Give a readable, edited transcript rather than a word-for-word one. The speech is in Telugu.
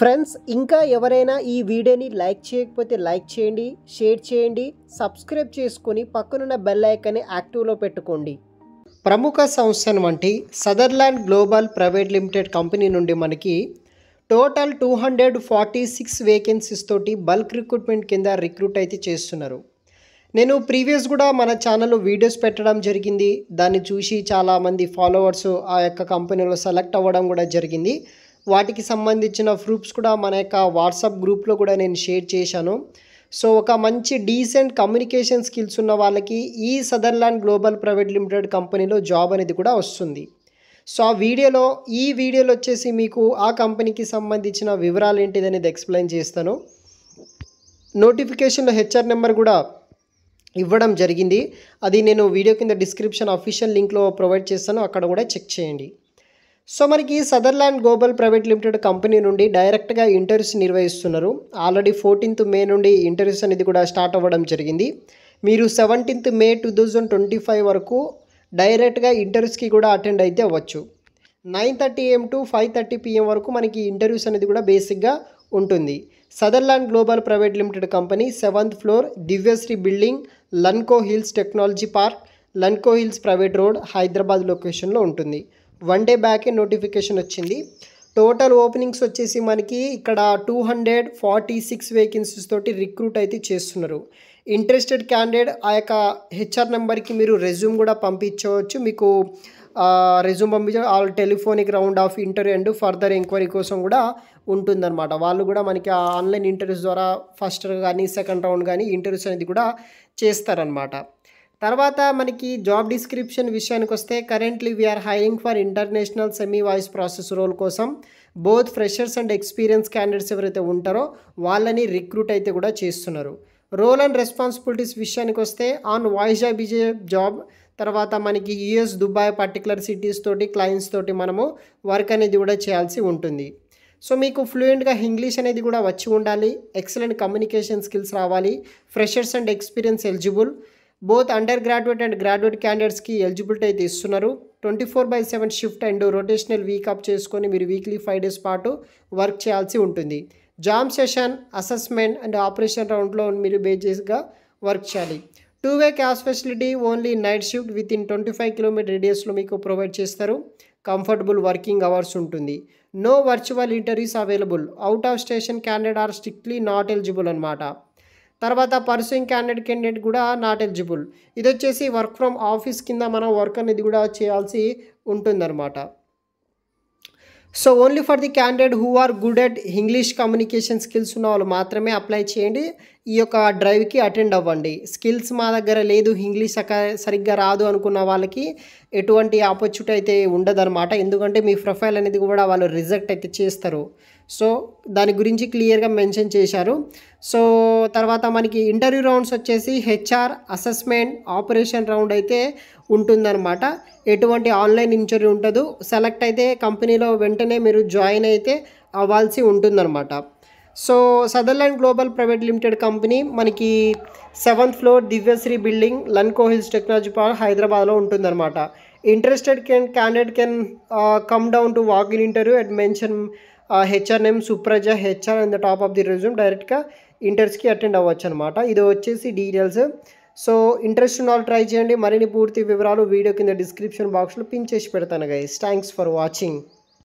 ఫ్రెండ్స్ ఇంకా ఎవరైనా ఈ వీడియోని లైక్ చేయకపోతే లైక్ చేయండి, షేర్ చేయండి, సబ్స్క్రైబ్ చేసుకొని పక్కనున్న బెల్ ఐకాన్ని యాక్టివ్లో పెట్టుకోండి. ప్రముఖ సంస్థ వంటి Sutherland global private limited company నుండి మనకి టోటల్ 246 వేకెన్సీస్ తోటి బల్క్ రిక్రూట్మెంట్ కింద రిక్రూట్ అయితే చేస్తున్నారు. నేను ప్రీవియస్ కూడా మన ఛానల్లో వీడియోస్ పెట్టడం జరిగింది. దాన్ని చూసి చాలామంది ఫాలోవర్స్ ఆ యొక్క కంపెనీలో సెలెక్ట్ అవ్వడం కూడా జరిగింది. వాటికి సంబంధించిన ప్రూఫ్స్ కూడా మన యొక్క వాట్సాప్ గ్రూప్లో కూడా నేను షేర్ చేశాను. సో ఒక మంచి డీసెంట్ కమ్యూనికేషన్ స్కిల్స్ ఉన్న వాళ్ళకి ఈ సదర్లాండ్ గ్లోబల్ ప్రైవేట్ లిమిటెడ్ కంపెనీలో జాబ్ అనేది కూడా వస్తుంది. సో ఈ వీడియోలో వచ్చేసి మీకు ఆ కంపెనీకి సంబంధించిన వివరాలు ఏంటిది అనేది ఎక్స్ప్లెయిన్ చేస్తాను. నోటిఫికేషన్లో హెచ్ఆర్ నెంబర్ కూడా ఇవ్వడం జరిగింది. అది నేను వీడియో కింద డిస్క్రిప్షన్ అఫీషియల్ లింక్లో ప్రొవైడ్ చేస్తాను, అక్కడ కూడా చెక్ చేయండి. సో మనకి Sutherland global private limited company నుండి డైరెక్ట్గా ఇంటర్వ్యూస్ నిర్వహిస్తున్నారు. ఆల్రెడీ 14th మే నుండి ఇంటర్వ్యూస్ అనేది కూడా స్టార్ట్ అవ్వడం జరిగింది. మీరు 17th మే 2025 వరకు డైరెక్ట్గా ఇంటర్వ్యూస్కి కూడా అటెండ్ అయితే అవ్వచ్చు. 9:30 AM to 5:30 PM వరకు మనకి ఇంటర్వ్యూస్ అనేది కూడా బేసిక్గా ఉంటుంది. Sutherland global private limited company 7th floor Divyasri building, Lanco Hills technology park, Lanco Hills private road, Hyderabad లొకేషన్లో ఉంటుంది. 1 డే బ్యాకే నోటిఫికేషన్ వచ్చింది. టోటల్ ఓపెనింగ్స్ వచ్చేసి మనకి ఇక్కడ 246 వేకెన్సీస్ తోటి రిక్రూట్ అయితే చేస్తున్నారు. ఇంట్రెస్టెడ్ క్యాండిడేట్ ఆ యొక్క హెచ్ఆర్ నెంబర్కి మీరు రెజ్యూమ్ కూడా పంపించవచ్చు. మీకు రెజ్యూమ్ పంపించే telephonic round of interview and further enquiry కోసం కూడా ఉంటుందన్నమాట. వాళ్ళు కూడా మనకి ఆన్లైన్ ఇంటర్వ్యూస్ ద్వారా ఫస్ట్ కానీ సెకండ్ రౌండ్ కానీ ఇంటర్వ్యూస్ అనేది కూడా చేస్తారనమాట. తర్వాత మనకి జాబ్ డిస్క్రిప్షన్ విషయానికి వస్తే currently we're hiring for international semi voice process role కోసం both freshers and experience candidates ఎవరైతే ఉంటారో వాళ్ళని రిక్రూట్ అయితే కూడా చేస్తున్నారు. రోల్ అండ్ రెస్పాన్సిబిలిటీస్ విషయానికి వస్తే ఆన్ వాయిస్ జాబ్ తర్వాత మనకి యూఎస్, దుబాయ్ పర్టికులర్ సిటీస్ తోటి క్లయింట్స్ తోటి మనము వర్క్ అనేది కూడా చేయాల్సి ఉంటుంది. సో మీకు ఫ్లూయెంట్గా ఇంగ్లీష్ అనేది కూడా వచ్చి ఉండాలి, ఎక్సలెంట్ కమ్యూనికేషన్ స్కిల్స్ రావాలి, freshers and experience eligible, both undergraduate and graduate క్యాండిడేట్స్కి ఎలిజిబిలిటీ అయితే ఇస్తున్నారు. 24/7 shift and rotational week off చేసుకొని మీరు వీక్లీ 5 days పాటు వర్క్ చేయాల్సి ఉంటుంది. Jam session, assessment and operation రౌండ్లో మీరు బేసిక్గా వర్క్ చేయాలి. 2-way cash facility only night shift within 25 km రేడియస్లో మీకు ప్రొవైడ్ చేస్తారు. కంఫర్టబుల్ వర్కింగ్ అవర్స్ ఉంటుంది. No virtual interviews available. Out of station candidate are strictly not eligible అనమాట. తర్వాత పర్సూయింగ్ క్యాండిడేట్ కూడా నాట్ ఎలిజిబుల్. ఇది వచ్చేసి వర్క్ ఫ్రమ్ ఆఫీస్ కింద మనం వర్క్ అనేది కూడా చేయాల్సి ఉంటుందన్నమాట. So only for the candidate who are good at English communication skills ఉన్న వాళ్ళు మాత్రమే అప్లై చేయండి. ఈ యొక్క డ్రైవ్కి అటెండ్ అవ్వండి. స్కిల్స్ మా దగ్గర లేదు, ఇంగ్లీష్ సరిగ్గా రాదు అనుకున్న వాళ్ళకి ఎటువంటి ఆపర్చునిటీ అయితే ఉండదన్నమాట. ఎందుకంటే మీ ప్రొఫైల్ అనేది కూడా వాళ్ళు రిజెక్ట్ అయితే చేస్తారు. సో దాని గురించి క్లియర్గా మెన్షన్ చేశారు. సో తర్వాత మనకి ఇంటర్వ్యూ రౌండ్స్ వచ్చేసి హెచ్ఆర్, అసెస్మెంట్, ఆపరేషన్ రౌండ్ అయితే ఉంటుందన్నమాట. ఎటువంటి ఆన్లైన్ ఇంటర్వ్యూ ఉండదు. సెలెక్ట్ అయితే కంపెనీలో వెంటనే మీరు జాయిన్ అయితే అవ్వాల్సి ఉంటుందన్నమాట. So Sutherland global private limited company మనకి 7th floor Divyasri building, Lanco Hills technology park, హైదరాబాద్లో ఉంటుందన్నమాట. Interested candidate can come down to walk in interview and mention HR name Supraja HR and the top of the resume. డైరెక్ట్గా ఇంటర్వ్యూస్కి అటెండ్ అవ్వచ్చు అనమాట. ఇది వచ్చేసి డీటెయిల్స్. సో ఇంట్రెస్ట్ ఉన్న వాళ్ళు ట్రై చేయండి. మరిన్ని పూర్తి వివరాలు వీడియో కింద డిస్క్రిప్షన్ బాక్స్లో పిన్ చేసి పెడతాను గైస్. Thanks for watching.